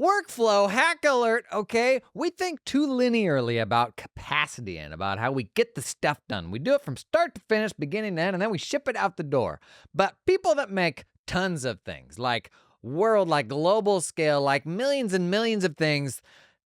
Workflow hack alert, okay? We think too linearly about capacity and about how we get the stuff done. We do it from start to finish, beginning to end, and then we ship it out the door. But people that make tons of things, like global scale, like millions and millions of things,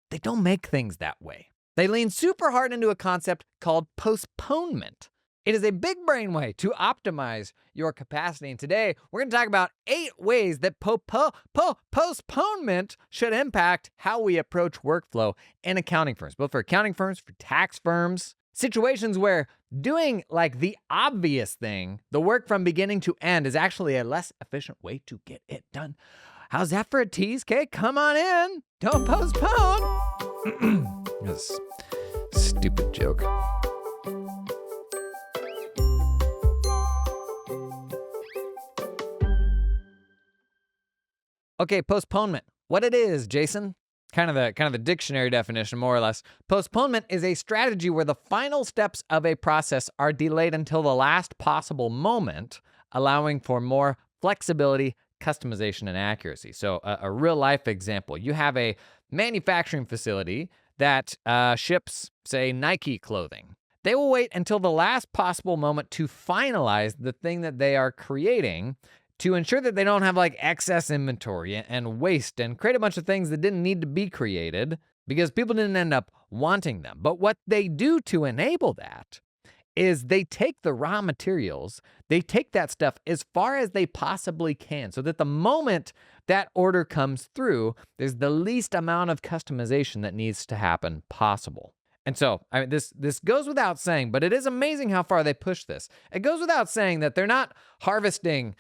they don't make things that way. They lean super hard into a concept called postponement. It is a big brain way to optimize your capacity. And today, we're going to talk about 8 ways that postponement should impact how we approach workflow in accounting firms, both for accounting firms, for tax firms, situations where doing like the obvious thing, the work from beginning to end, is actually a less efficient way to get it done. How's that for a tease, Kay? Come on in. Don't postpone. This stupid joke. Okay, postponement. What it is, Jason? Kind of a dictionary definition, more or less. Postponement is a strategy where the final steps of a process are delayed until the last possible moment, allowing for more flexibility, customization, and accuracy. So a real-life example. You have a manufacturing facility that ships, say, Nike clothing. They will wait until the last possible moment to finalize the thing that they are creating to ensure that they don't have like excess inventory and waste and create a bunch of things that didn't need to be created because people didn't end up wanting them. But what they do to enable that is they take the raw materials, they take that stuff as far as they possibly can so that the moment that order comes through, there's the least amount of customization that needs to happen possible. And so, I mean, this goes without saying, but it is amazing how far they push this. It goes without saying that they're not harvesting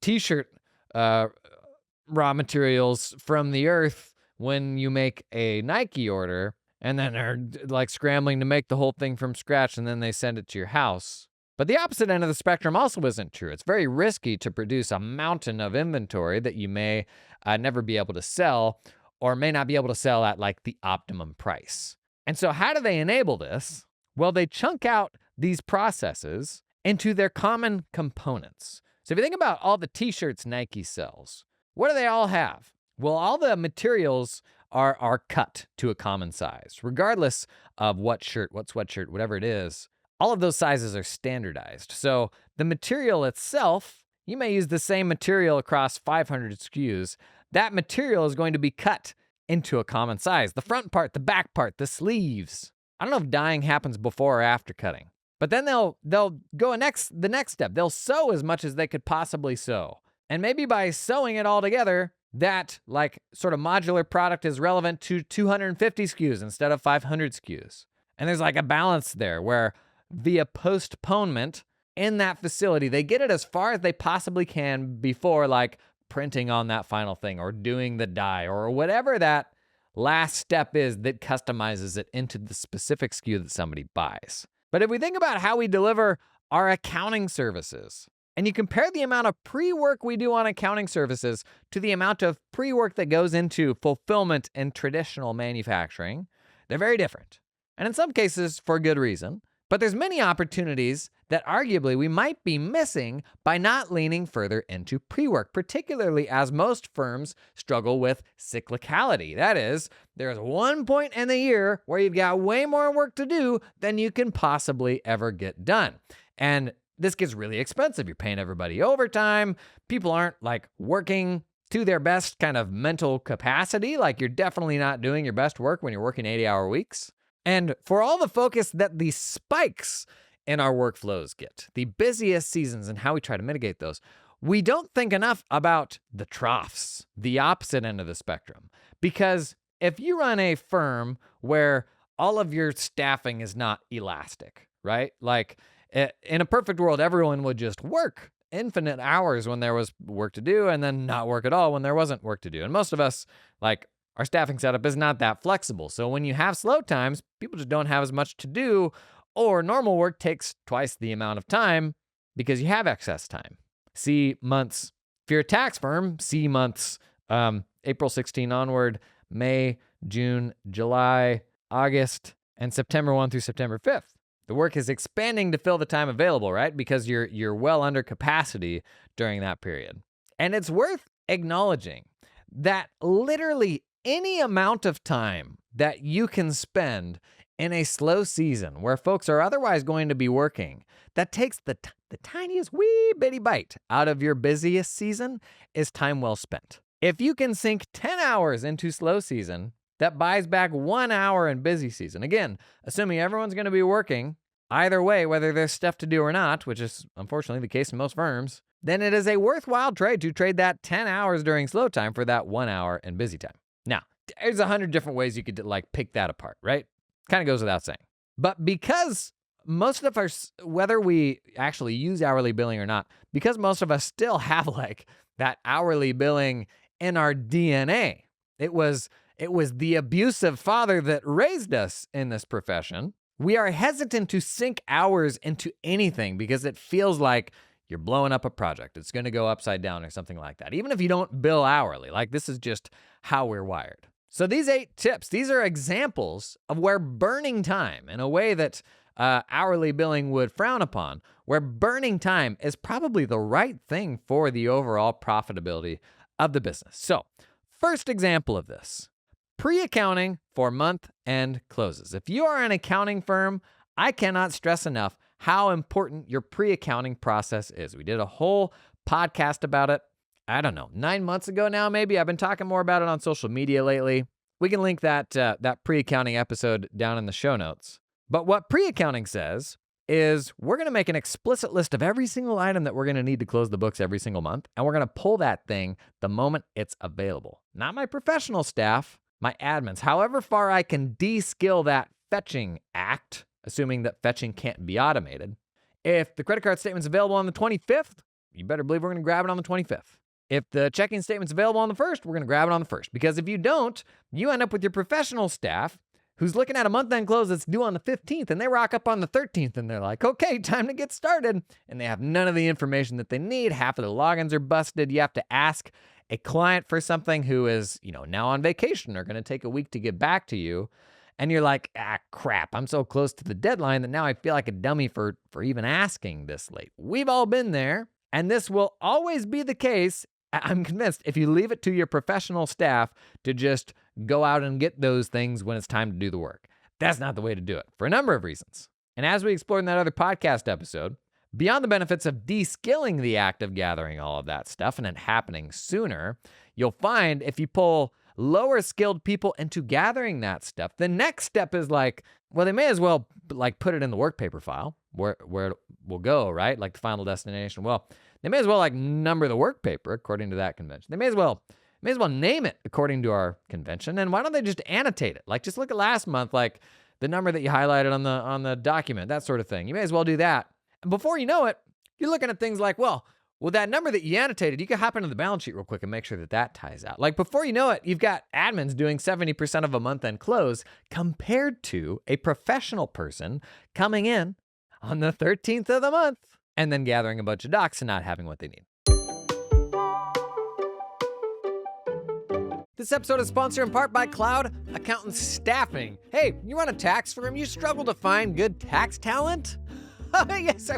t-shirt raw materials from the earth when you make a Nike order and then are like scrambling to make the whole thing from scratch and then they send it to your house. But the opposite end of the spectrum also isn't true. It's very risky to produce a mountain of inventory that you may never be able to sell or may not be able to sell at like the optimum price. And so how do they enable this? Well, they chunk out these processes into their common components. So if you think about all the t-shirts Nike sells, what do they all have? Well, all the materials are cut to a common size, regardless of what shirt, what sweatshirt, whatever it is. All of those sizes are standardized. So the material itself, you may use the same material across 500 SKUs. That material is going to be cut into a common size. The front part, the back part, the sleeves. I don't know if dyeing happens before or after cutting. But then they'll go the next step. They'll sew as much as they could possibly sew. And maybe by sewing it all together, that like sort of modular product is relevant to 250 SKUs instead of 500 SKUs. And there's like a balance there where via postponement in that facility, they get it as far as they possibly can before like printing on that final thing or doing the dye or whatever that last step is that customizes it into the specific SKU that somebody buys. But if we think about how we deliver our accounting services, and you compare the amount of pre-work we do on accounting services to the amount of pre-work that goes into fulfillment and traditional manufacturing, they're very different. And in some cases, for good reason. But there's many opportunities that arguably we might be missing by not leaning further into pre-work, particularly as most firms struggle with cyclicality. That is, there's one point in the year where you've got way more work to do than you can possibly ever get done. And this gets really expensive. You're paying everybody overtime. People aren't like working to their best kind of mental capacity. Like you're definitely not doing your best work when you're working 80-hour weeks. And for all the focus that the spikes in our workflows get, the busiest seasons and how we try to mitigate those, we don't think enough about the troughs, the opposite end of the spectrum. Because if you run a firm where all of your staffing is not elastic, right? Like in a perfect world, everyone would just work infinite hours when there was work to do and then not work at all when there wasn't work to do. And most of us, like, our staffing setup is not that flexible. So when you have slow times, people just don't have as much to do, or normal work takes twice the amount of time because you have excess time. See months, if you're a tax firm, see months April 16 onward, May, June, July, August, and September 1 through September 5th. The work is expanding to fill the time available, right? Because you're well under capacity during that period. And it's worth acknowledging that literally any amount of time that you can spend in a slow season where folks are otherwise going to be working, that takes the tiniest wee bitty bite out of your busiest season is time well spent. If you can sink 10 hours into slow season, that buys back 1 hour in busy season. Again, assuming everyone's going to be working, either way, whether there's stuff to do or not, which is unfortunately the case in most firms, then it is a worthwhile trade to trade that 10 hours during slow time for that 1 hour in busy time. Now, there's 100 different ways you could pick that apart, right? Kind of goes without saying. But because most of us, whether we actually use hourly billing or not, because most of us still have that hourly billing in our DNA, it was the abusive father that raised us in this profession. We are hesitant to sink hours into anything because it feels like you're blowing up a project. It's going to go upside down or something like that. Even if you don't bill hourly, this is just how we're wired. So these 8 tips, these are examples of where burning time in a way that hourly billing would frown upon, where burning time is probably the right thing for the overall profitability of the business. So first example of this, pre-accounting for month-end closes. If you are an accounting firm, I cannot stress enough how important your pre-accounting process is. We did a whole podcast about it, 9 months ago now maybe. I've been talking more about it on social media lately. We can link that pre-accounting episode down in the show notes. But what pre-accounting says is we're going to make an explicit list of every single item that we're going to need to close the books every single month, and we're going to pull that thing the moment it's available. Not my professional staff, my admins. However far I can de-skill that fetching act, assuming that fetching can't be automated. If the credit card statement's available on the 25th, you better believe we're going to grab it on the 25th. If the checking statement's available on the 1st, we're going to grab it on the 1st. Because if you don't, you end up with your professional staff who's looking at a month-end close that's due on the 15th, and they rock up on the 13th, and they're like, okay, time to get started. And they have none of the information that they need. Half of the logins are busted. You have to ask a client for something who is, now on vacation or going to take a week to get back to you. And you're like, crap, I'm so close to the deadline that now I feel like a dummy for even asking this late. We've all been there, and this will always be the case. I'm convinced if you leave it to your professional staff to just go out and get those things when it's time to do the work. That's not the way to do it for a number of reasons. And as we explored in that other podcast episode, beyond the benefits of de-skilling the act of gathering all of that stuff and it happening sooner, you'll find if you pull lower skilled people into gathering that stuff, the next step is they may as well put it in the work paper file where it will go, right? Like the final destination. Well, they may as well number the work paper according to that convention. They may as well name it according to our convention. And why don't they just annotate it? Just look at last month, the number that you highlighted on the document, that sort of thing. You may as well do that. And before you know it, you're looking at things well, that number that you annotated, you can hop into the balance sheet real quick and make sure that ties out. Before you know it, you've got admins doing 70% of a month-end close compared to a professional person coming in on the 13th of the month and then gathering a bunch of docs and not having what they need. This episode is sponsored in part by Cloud Accountant Staffing. Hey, you run a tax firm? You struggle to find good tax talent? Yes,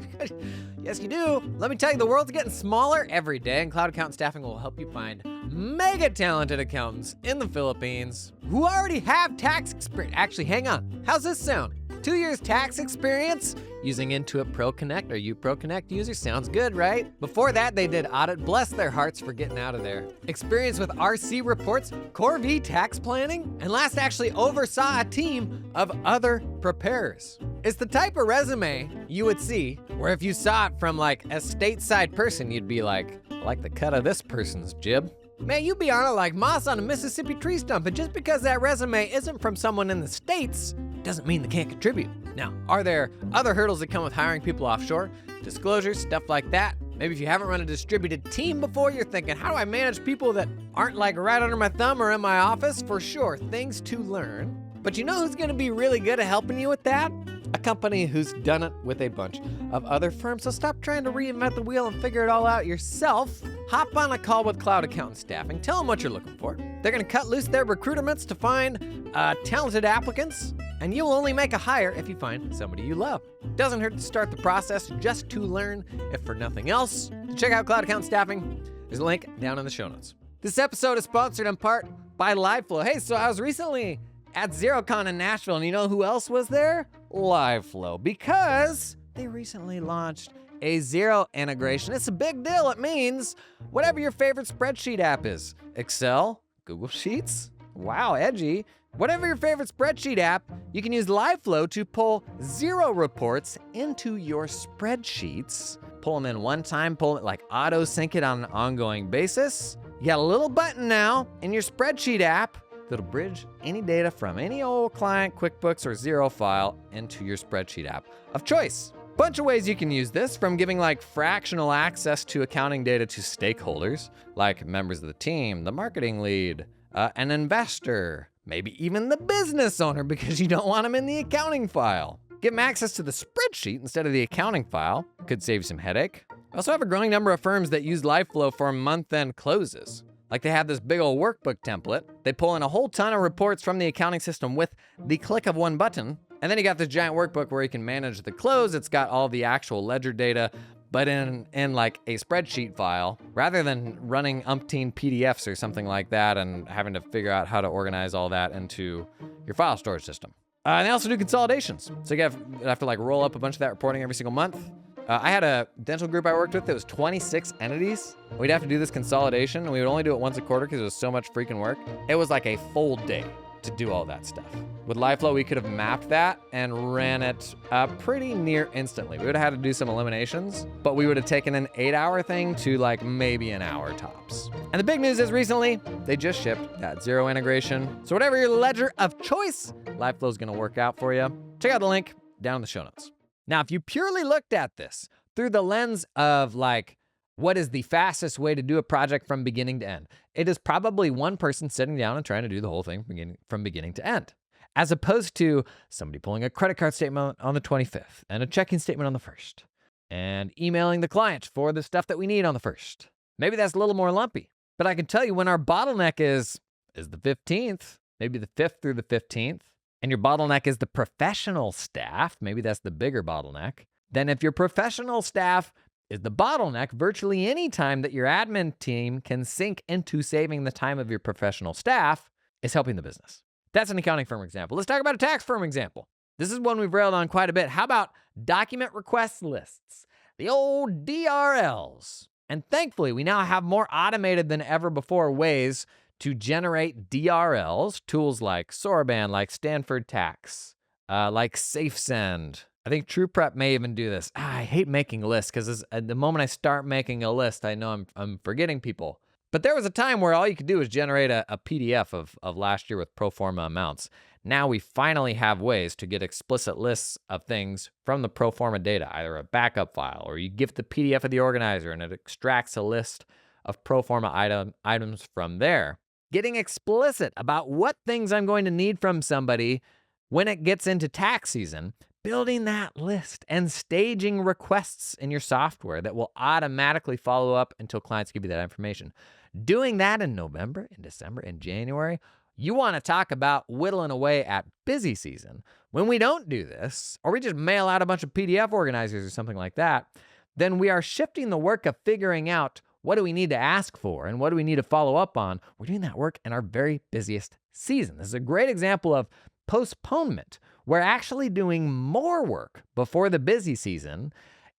you do. Let me tell you, the world's getting smaller every day, and Cloud Accountant Staffing will help you find mega talented accountants in the Philippines who already have tax experience. Actually, hang on. How's this sound? 2 years tax experience using Intuit Pro Connect or you Pro Connect user. Sounds good, right? Before that, they did audit. Bless their hearts for getting out of there. Experience with RC reports, Core V tax planning, and last actually oversaw a team of other preparers. It's the type of resume you would see where if you saw it from a stateside person, you'd be like the cut of this person's jib. Man, you'd be on it like moss on a Mississippi tree stump, and just because that resume isn't from someone in the States doesn't mean they can't contribute. Now, are there other hurdles that come with hiring people offshore? Disclosures, stuff like that. Maybe if you haven't run a distributed team before, you're thinking, how do I manage people that aren't right under my thumb or in my office? For sure, things to learn. But you know who's gonna be really good at helping you with that? A company who's done it with a bunch of other firms. So stop trying to reinvent the wheel and figure it all out yourself. Hop on a call with Cloud Accountant Staffing. Tell them what you're looking for. They're going to cut loose their recruitments to find talented applicants. And you'll only make a hire if you find somebody you love. Doesn't hurt to start the process just to learn, if for nothing else. To check out Cloud Accountant Staffing, there's a link down in the show notes. This episode is sponsored in part by LiveFlow. Hey, so I was recently at XeroCon in Nashville, and you know who else was there? LiveFlow, because they recently launched a Xero integration. It's a big deal. It means whatever your favorite spreadsheet app is, Excel, Google Sheets, wow, edgy. Whatever your favorite spreadsheet app, you can use LiveFlow to pull Xero reports into your spreadsheets. Pull them in one time, pull it like auto sync it on an ongoing basis. You got a little button now in your spreadsheet app that'll bridge any data from any old client, QuickBooks, or Xero file into your spreadsheet app of choice. Bunch of ways you can use this, from giving like fractional access to accounting data to stakeholders, like members of the team, the marketing lead, an investor, maybe even the business owner because you don't want them in the accounting file. Give them access to the spreadsheet instead of the accounting file. Could save you some headache. I also have a growing number of firms that use LiveFlow for month-end closes. Like they have this big old workbook template. They pull in a whole ton of reports from the accounting system with the click of one button. And then you got this giant workbook where you can manage the close. It's got all the actual ledger data, but in like a spreadsheet file, rather than running umpteen PDFs or something like that and having to figure out how to organize all that into your file storage system. And they also do consolidations. So you have to like roll up a bunch of that reporting every single month. I had a dental group I worked with that was 26 entities. We'd have to do this consolidation, and we would only do it once a quarter because it was so much freaking work. It was like a full day to do all that stuff. With LiveFlow, we could have mapped that and ran it pretty near instantly. We would have had to do some eliminations, but we would have taken an 8-hour thing to like maybe an hour tops. And the big news is recently, they just shipped that Xero integration. So whatever your ledger of choice, LiveFlow is gonna work out for you. Check out the link down in the show notes. Now, if you purely looked at this through the lens of like, what is the fastest way to do a project from beginning to end? It is probably one person sitting down and trying to do the whole thing from beginning to end, as opposed to somebody pulling a credit card statement on the 25th and a checking statement on the 1st and emailing the client for the stuff that we need on the 1st. Maybe that's a little more lumpy, but I can tell you when our bottleneck is the 15th, maybe the 5th through the 15th, and your bottleneck is the professional staff, maybe that's the bigger bottleneck, then if your professional staff is the bottleneck, virtually any time that your admin team can sink into saving the time of your professional staff is helping the business. That's an accounting firm example. Let's talk about a tax firm example. This is one we've railed on quite a bit. How about document request lists? The old DRLs. And thankfully, we now have more automated than ever before ways to generate DRLs, tools like Soroban, like Stanford Tax, like SafeSend. I think TruePrep may even do this. I hate making lists because the moment I start making a list, I know I'm forgetting people. But there was a time where all you could do was generate a PDF of last year with pro forma amounts. Now we finally have ways to get explicit lists of things from the pro forma data, either a backup file or you give the PDF of the organizer and it extracts a list of pro forma items from there. Getting explicit about what things I'm going to need from somebody when it gets into tax season, building that list and staging requests in your software that will automatically follow up until clients give you that information. Doing that in November, in December, in January, you want to talk about whittling away at busy season. When we don't do this, or we just mail out a bunch of PDF organizers or something like that, then we are shifting the work of figuring out what do we need to ask for and what do we need to follow up on. We're doing that work in our very busiest season. This is a great example of postponement. We're actually doing more work before the busy season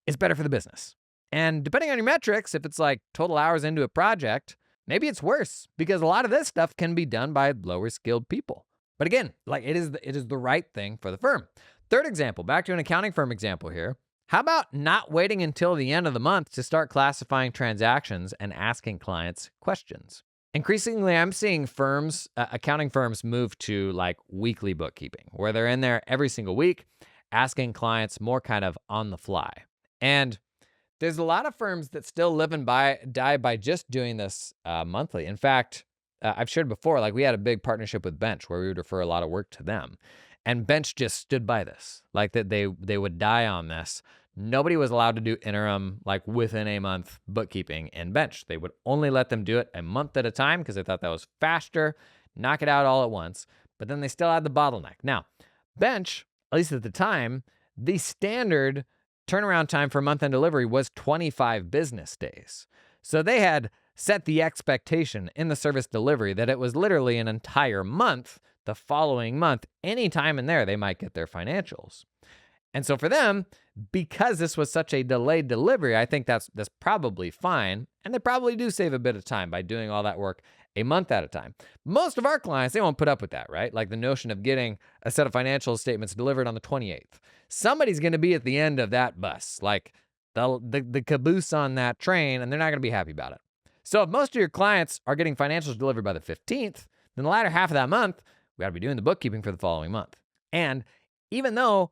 is better for the business. And depending on your metrics, if it's like total hours into a project, maybe it's worse because a lot of this stuff can be done by lower skilled people. But again, like it is the right thing for the firm. Third example, back to an accounting firm example here. How about not waiting until the end of the month to start classifying transactions and asking clients questions? Increasingly, I'm seeing firms, accounting firms move to like weekly bookkeeping, where they're in there every single week, asking clients more kind of on the fly. And there's a lot of firms that still live and die by just doing this monthly. In fact, I've shared before, like we had a big partnership with Bench where we would refer a lot of work to them. And Bench just stood by this, like that they would die on this. Nobody was allowed to do interim, like within a month bookkeeping in Bench. They would only let them do it a month at a time because they thought that was faster, knock it out all at once. But then they still had the bottleneck. Now, Bench, at least at the time, the standard turnaround time for month-end delivery was 25 business days. So they had set the expectation in the service delivery that it was literally an entire month, the following month, anytime in there, they might get their financials. And so for them, because this was such a delayed delivery, I think that's probably fine. And they probably do save a bit of time by doing all that work a month at a time. Most of our clients, they won't put up with that, right? Like the notion of getting a set of financial statements delivered on the 28th. Somebody's going to be at the end of that bus, like the caboose on that train, and they're not going to be happy about it. So if most of your clients are getting financials delivered by the 15th, then the latter half of that month, we got to be doing the bookkeeping for the following month. And even though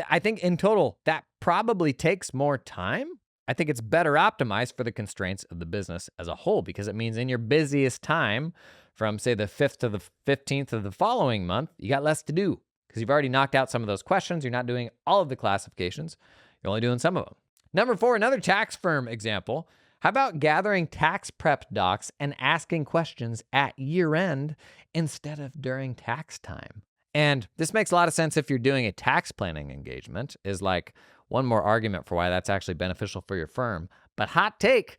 I think in total that probably takes more time, I think it's better optimized for the constraints of the business as a whole, because it means in your busiest time from, say, the 5th to the 15th of the following month, you got less to do because you've already knocked out some of those questions. You're not doing all of the classifications. You're only doing some of them. Number 4, another tax firm example. How about gathering tax prep docs and asking questions at year end instead of during tax time? And this makes a lot of sense if you're doing a tax planning engagement, is like one more argument for why that's actually beneficial for your firm. But hot take,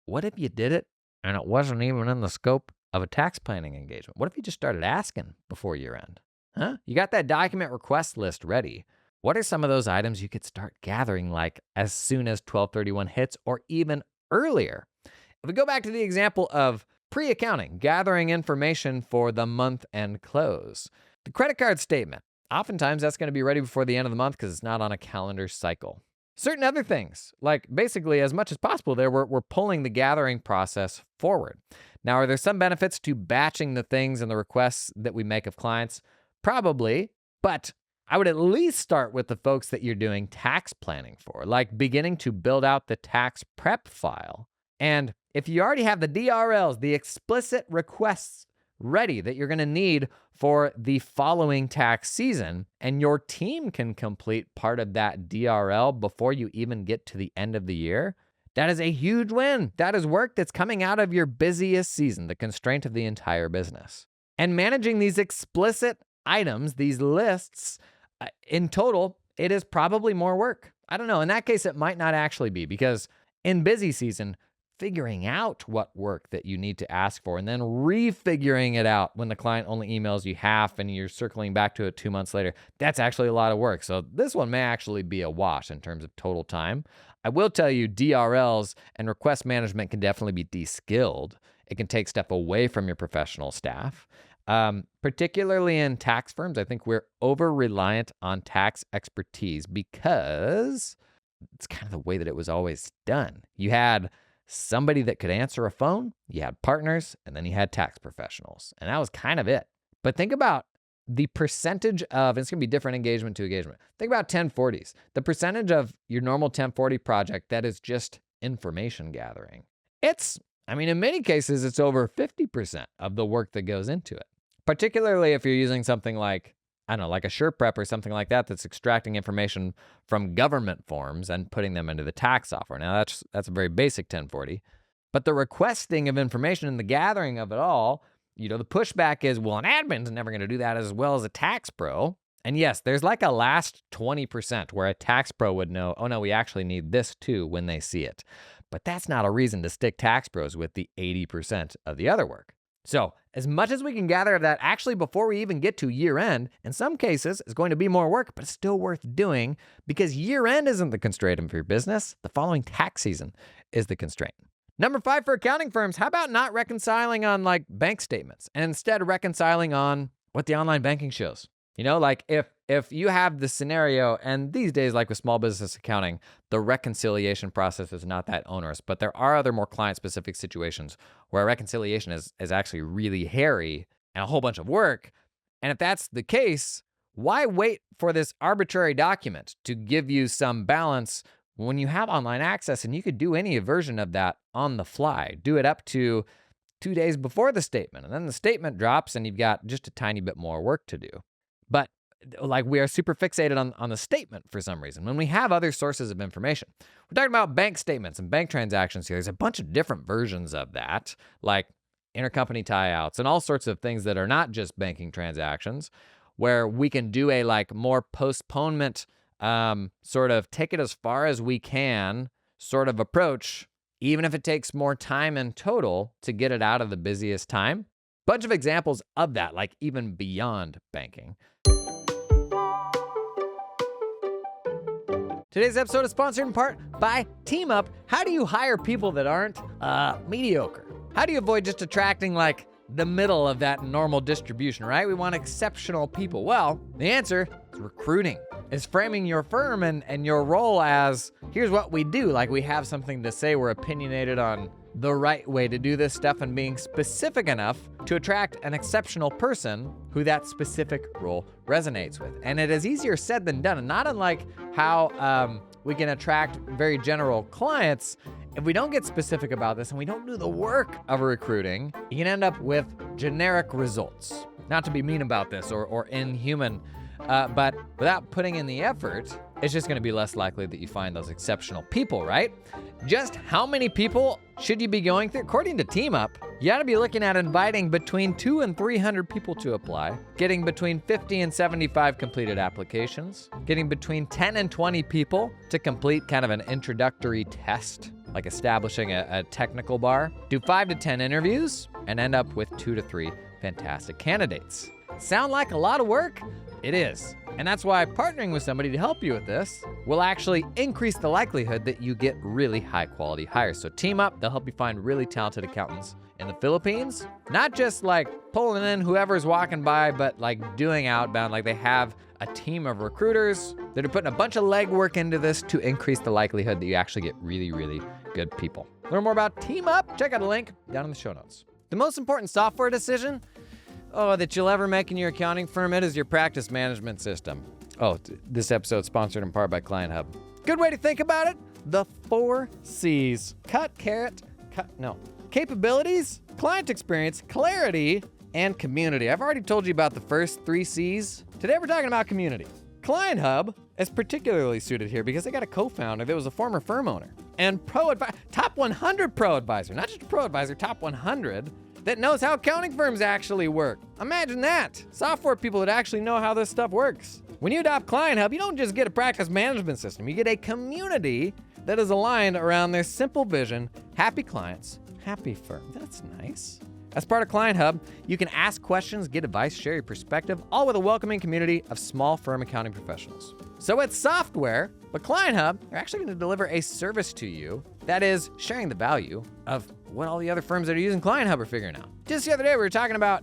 what if you did it and it wasn't even in the scope of a tax planning engagement? What if you just started asking before year end? Huh? You got that document request list ready. What are some of those items you could start gathering like as soon as 12/31 hits or even earlier? If we go back to the example of pre-accounting, gathering information for the month-end close. The credit card statement, oftentimes that's going to be ready before the end of the month because it's not on a calendar cycle. Certain other things, like basically as much as possible there, we're pulling the gathering process forward. Now, are there some benefits to batching the things and the requests that we make of clients? Probably, but I would at least start with the folks that you're doing tax planning for, like beginning to build out the tax prep file. And if you already have the DRLs, the explicit requests ready that you're going to need for the following tax season, and your team can complete part of that DRL before you even get to the end of the year, that is a huge win. That is work that's coming out of your busiest season, the constraint of the entire business. And managing these explicit items, these lists, in total, it is probably more work. I don't know. In that case, it might not actually be, because in busy season, figuring out what work that you need to ask for and then refiguring it out when the client only emails you half and you're circling back to it 2 months later, that's actually a lot of work. So this one may actually be a wash in terms of total time. I will tell you, DRLs and request management can definitely be de-skilled. It can take stuff away from your professional staff. Particularly in tax firms, I think we're over-reliant on tax expertise because it's kind of the way that it was always done. You had somebody that could answer a phone, you had partners, and then you had tax professionals. And that was kind of it. But think about the percentage of, and it's going to be different engagement to engagement. Think about 1040s. The percentage of your normal 1040 project that is just information gathering. In many cases, it's over 50% of the work that goes into it. Particularly if you're using something like, like a SurePrep or something like that that's extracting information from government forms and putting them into the tax software. Now, that's a very basic 1040. But the requesting of information and the gathering of it all, the pushback is, well, an admin's never going to do that as well as a tax pro. And yes, there's like a last 20% where a tax pro would know, oh no, we actually need this too when they see it. But that's not a reason to stick tax pros with the 80% of the other work. So as much as we can gather of that actually before we even get to year end, in some cases is going to be more work, but it's still worth doing because year end isn't the constraint of your business. The following tax season is the constraint. Number 5 for accounting firms, how about not reconciling on like bank statements and instead reconciling on what the online banking shows? Like if you have the scenario, and these days, like with small business accounting, the reconciliation process is not that onerous, but there are other more client-specific situations where reconciliation is actually really hairy and a whole bunch of work. And if that's the case, why wait for this arbitrary document to give you some balance when you have online access and you could do any version of that on the fly? Do it up to 2 days before the statement, and then the statement drops and you've got just a tiny bit more work to do. But like we are super fixated on the statement for some reason when we have other sources of information. We're talking about bank statements and bank transactions here. There's a bunch of different versions of that, like intercompany tie-outs and all sorts of things that are not just banking transactions, where we can do a like more postponement sort of take it as far as we can sort of approach even if it takes more time in total to get it out of the busiest time. Bunch of examples of that, like even beyond banking. Today's episode is sponsored in part by Team Up. How do you hire people that aren't mediocre? How do you avoid just attracting like the middle of that normal distribution, right? We want exceptional people. Well, the answer is recruiting. Is framing your firm and your role as, here's what we do. Like we have something to say, we're opinionated on the right way to do this stuff, and being specific enough to attract an exceptional person who that specific role resonates with. And it is easier said than done. And not unlike how we can attract very general clients, if we don't get specific about this and we don't do the work of recruiting, you can end up with generic results. Not to be mean about this or inhuman, but without putting in the effort, it's just gonna be less likely that you find those exceptional people, right? Just how many people should you be going through? According to Team Up, you ought to be looking at inviting between 200 and 300 people to apply, getting between 50 and 75 completed applications, getting between 10 and 20 people to complete kind of an introductory test, like establishing a technical bar, do 5 to 10 interviews, and end up with 2 to 3 fantastic candidates. Sound like a lot of work? It is. And that's why partnering with somebody to help you with this will actually increase the likelihood that you get really high quality hires. So Team Up, they'll help you find really talented accountants in the Philippines, not just like pulling in whoever's walking by, but like doing outbound. Like they have a team of recruiters that are putting a bunch of legwork into this to increase the likelihood that you actually get really, really good people. Learn more about Team Up. Check out a link down in the show notes. The most important software decision that you'll ever make in your accounting firm, it is your practice management system. This episode's sponsored in part by Client Hub. Good way to think about it, the 4 C's. Capabilities, client experience, clarity, and community. I've already told you about the first 3 C's. Today we're talking about community. Client Hub is particularly suited here because they got a co-founder that was a former firm owner and top 100 pro advisor, not just a pro advisor, top 100 that knows how accounting firms actually work. Imagine that. Software people that actually know how this stuff works. When you adopt Client Hub, you don't just get a practice management system. You get a community that is aligned around their simple vision, happy clients, happy firm. That's nice. As part of Client Hub, you can ask questions, get advice, share your perspective, all with a welcoming community of small firm accounting professionals. So it's software, but Client Hub, they're actually going to deliver a service to you that is sharing the value of what all the other firms that are using Client Hub are figuring out. Just the other day, we were talking about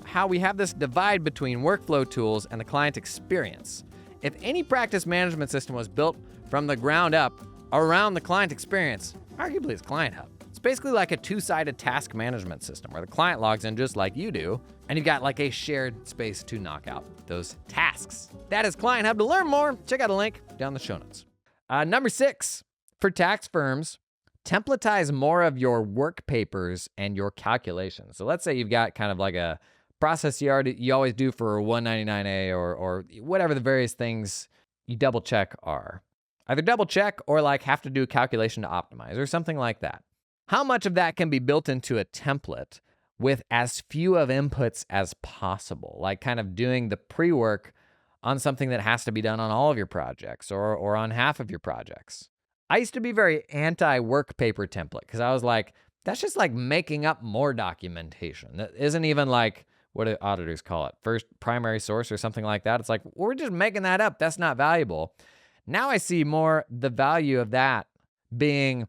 how we have this divide between workflow tools and the client experience. If any practice management system was built from the ground up around the client experience, arguably it's Client Hub. It's basically like a 2-sided task management system where the client logs in just like you do, and you've got like a shared space to knock out those tasks. That is Client Hub. To learn more, check out a link down in the show notes. Number 6, for tax firms, templatize more of your work papers and your calculations. So let's say you've got kind of like a process you always do for 199A or whatever the various things you double check are. Either double check or like have to do a calculation to optimize or something like that. How much of that can be built into a template with as few of inputs as possible, like kind of doing the pre-work on something that has to be done on all of your projects or on half of your projects? I used to be very anti-work paper template because I was like, that's just like making up more documentation. That isn't even like, what do auditors call it? First primary source or something like that. It's like, we're just making that up. That's not valuable. Now I see more the value of that being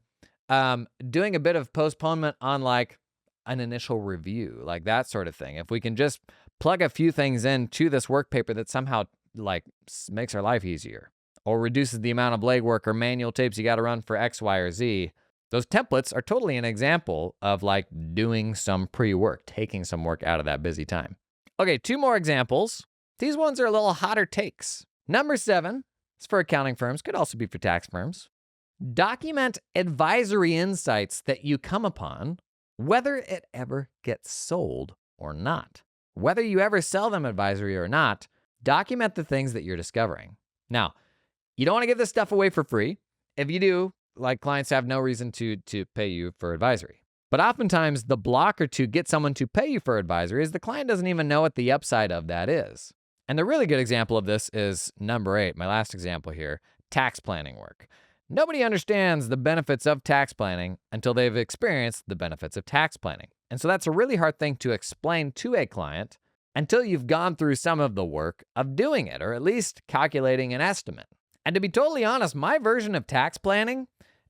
doing a bit of postponement on like an initial review, like that sort of thing. If we can just plug a few things into this work paper that somehow like makes our life easier or reduces the amount of legwork or manual tapes you got to run for X, Y, or Z, those templates are totally an example of like doing some pre-work, taking some work out of that busy time. Okay, 2 more examples. These ones are a little hotter takes. Number 7 is for accounting firms, could also be for tax firms. Document advisory insights that you come upon, whether it ever gets sold or not. Whether you ever sell them advisory or not, document the things that you're discovering. Now, you don't want to give this stuff away for free. If you do, like clients have no reason to pay you for advisory. But oftentimes the blocker to get someone to pay you for advisory is the client doesn't even know what the upside of that is. And the really good example of this is number 8, my last example here, tax planning work. Nobody understands the benefits of tax planning until they've experienced the benefits of tax planning. And so that's a really hard thing to explain to a client until you've gone through some of the work of doing it, or at least calculating an estimate. And to be totally honest, my version of tax planning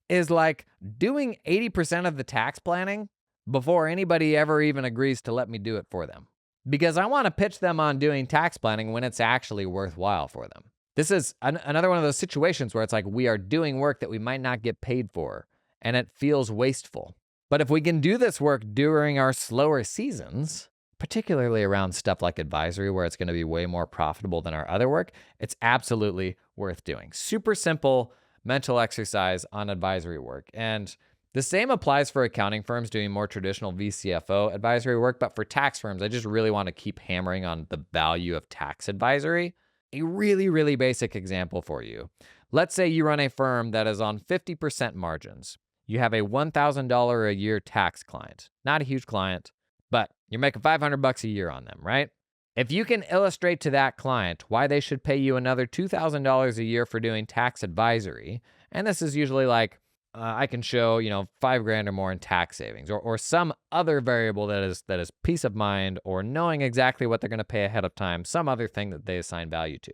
is like doing 80% of the tax planning before anybody ever even agrees to let me do it for them. Because I want to pitch them on doing tax planning when it's actually worthwhile for them. This is another one of those situations where it's like we are doing work that we might not get paid for, and it feels wasteful. But if we can do this work during our slower seasons, particularly around stuff like advisory, where it's going to be way more profitable than our other work, it's absolutely worth doing. Super simple mental exercise on advisory work. And the same applies for accounting firms doing more traditional VCFO advisory work, but for tax firms, I just really want to keep hammering on the value of tax advisory. A really, really basic example for you. Let's say you run a firm that is on 50% margins. You have a $1,000 a year tax client. Not a huge client, but you're making $500 a year on them, right? If you can illustrate to that client why they should pay you another $2,000 a year for doing tax advisory, and this is usually like, I can show, $5,000 or more in tax savings, or some other variable that is peace of mind, or knowing exactly what they're going to pay ahead of time, some other thing that they assign value to.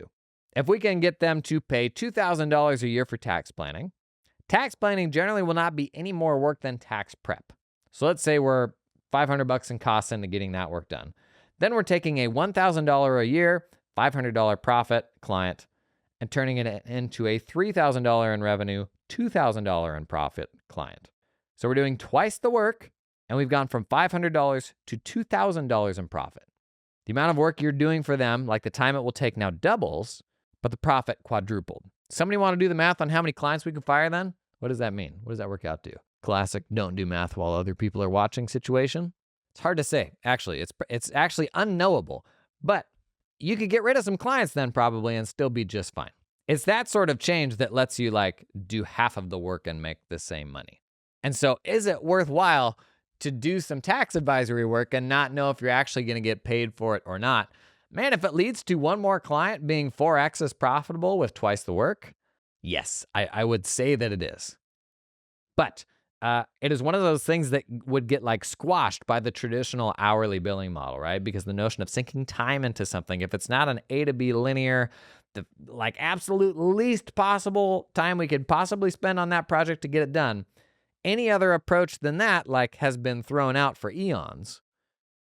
If we can get them to pay $2,000 a year for tax planning generally will not be any more work than tax prep. So let's say we're $500 in costs into getting that work done. Then we're taking a $1,000 a year, $500 profit client and turning it into a $3,000 in revenue, $2,000 in profit client. So we're doing twice the work, and we've gone from $500 to $2,000 in profit. The amount of work you're doing for them, like the time it will take, now doubles, but the profit quadrupled. Somebody want to do the math on how many clients we can fire then? What does that mean? What does that work out to? Classic don't do math while other people are watching situation. It's hard to say, actually. It's actually unknowable, but you could get rid of some clients then probably and still be just fine. It's that sort of change that lets you do half of the work and make the same money. And so is it worthwhile to do some tax advisory work and not know if you're actually going to get paid for it or not? Man, if it leads to one more client being 4x as profitable with twice the work, yes, I would say that it is. But it is one of those things that would get squashed by the traditional hourly billing model, right? Because the notion of sinking time into something, if it's not an A to B linear, the absolute least possible time we could possibly spend on that project to get it done, any other approach than that has been thrown out for eons.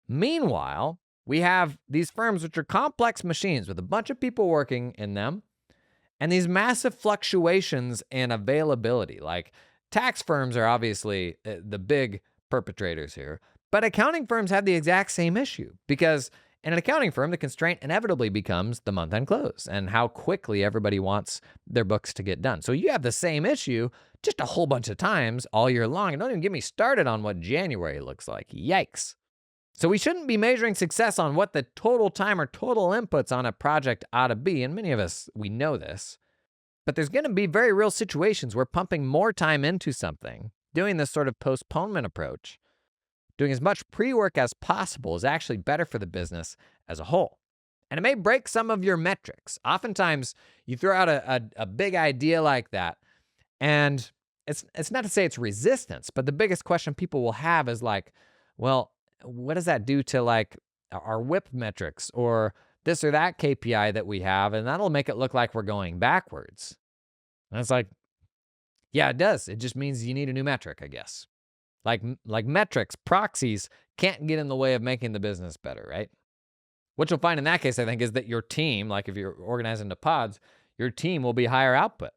Meanwhile, we have these firms which are complex machines with a bunch of people working in them and these massive fluctuations in availability. Tax firms are obviously the big perpetrators here, but accounting firms have the exact same issue because in an accounting firm, the constraint inevitably becomes the month-end close and how quickly everybody wants their books to get done. So you have the same issue just a whole bunch of times all year long. And don't even get me started on what January looks like. Yikes. So we shouldn't be measuring success on what the total time or total inputs on a project ought to be. And many of us, we know this. But there's going to be very real situations where pumping more time into something, doing this sort of postponement approach, doing as much pre-work as possible is actually better for the business as a whole. And it may break some of your metrics. Oftentimes, you throw out a big idea like that, and it's not to say it's resistance, but the biggest question people will have is well, what does that do to our WIP metrics or this or that KPI that we have? And that'll make it look like we're going backwards. And it's yeah, it does. It just means you need a new metric, I guess. Like metrics, proxies can't get in the way of making the business better, right? What you'll find in that case, I think, is that your team, if you're organized into pods, your team will be higher output.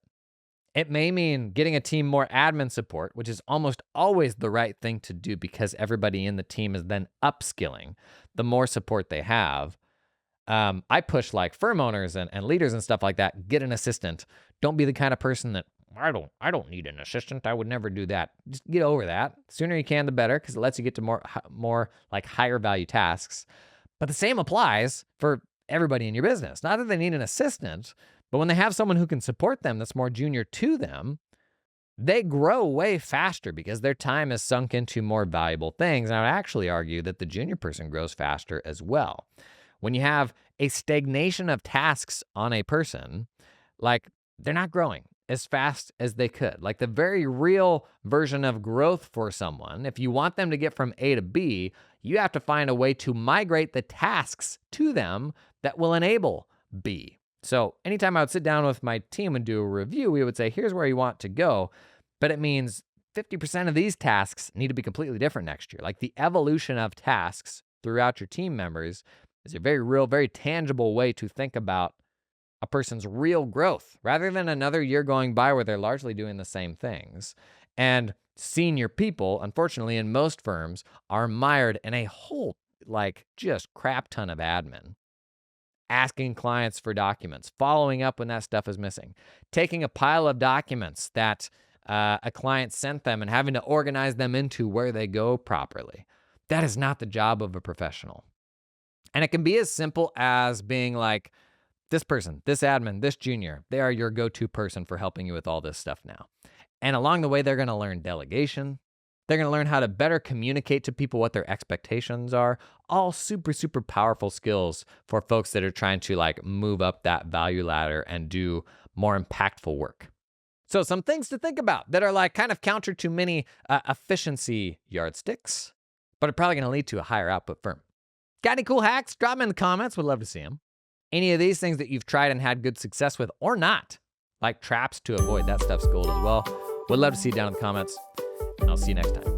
It may mean getting a team more admin support, which is almost always the right thing to do because everybody in the team is then upskilling the more support they have. I push firm owners and leaders and stuff like that, get an assistant. Don't be the kind of person that, I don't need an assistant. I would never do that. Just get over that. The sooner you can, the better, because it lets you get to more higher value tasks. But the same applies for everybody in your business. Not that they need an assistant, but when they have someone who can support them that's more junior to them, they grow way faster because their time is sunk into more valuable things. And I would actually argue that the junior person grows faster as well. When you have a stagnation of tasks on a person, they're not growing. as fast as they could. Like the very real version of growth for someone, if you want them to get from A to B, you have to find a way to migrate the tasks to them that will enable B. So anytime I would sit down with my team and do a review, we would say, here's where you want to go. But it means 50% of these tasks need to be completely different next year. Like the evolution of tasks throughout your team members is a very real, very tangible way to think about a person's real growth rather than another year going by where they're largely doing the same things. And senior people, unfortunately, in most firms are mired in a whole, just crap ton of admin. Asking clients for documents, following up when that stuff is missing, taking a pile of documents that a client sent them and having to organize them into where they go properly. That is not the job of a professional. And it can be as simple as being like, this person, this admin, this junior, they are your go-to person for helping you with all this stuff now. And along the way, they're going to learn delegation. They're going to learn how to better communicate to people what their expectations are. All super, super powerful skills for folks that are trying to move up that value ladder and do more impactful work. So some things to think about that are kind of counter to many efficiency yardsticks, but are probably going to lead to a higher output firm. Got any cool hacks? Drop them in the comments. Would love to see them. Any of these things that you've tried and had good success with or not, like traps to avoid, that stuff's gold as well. Would love to see it down in the comments. I'll see you next time.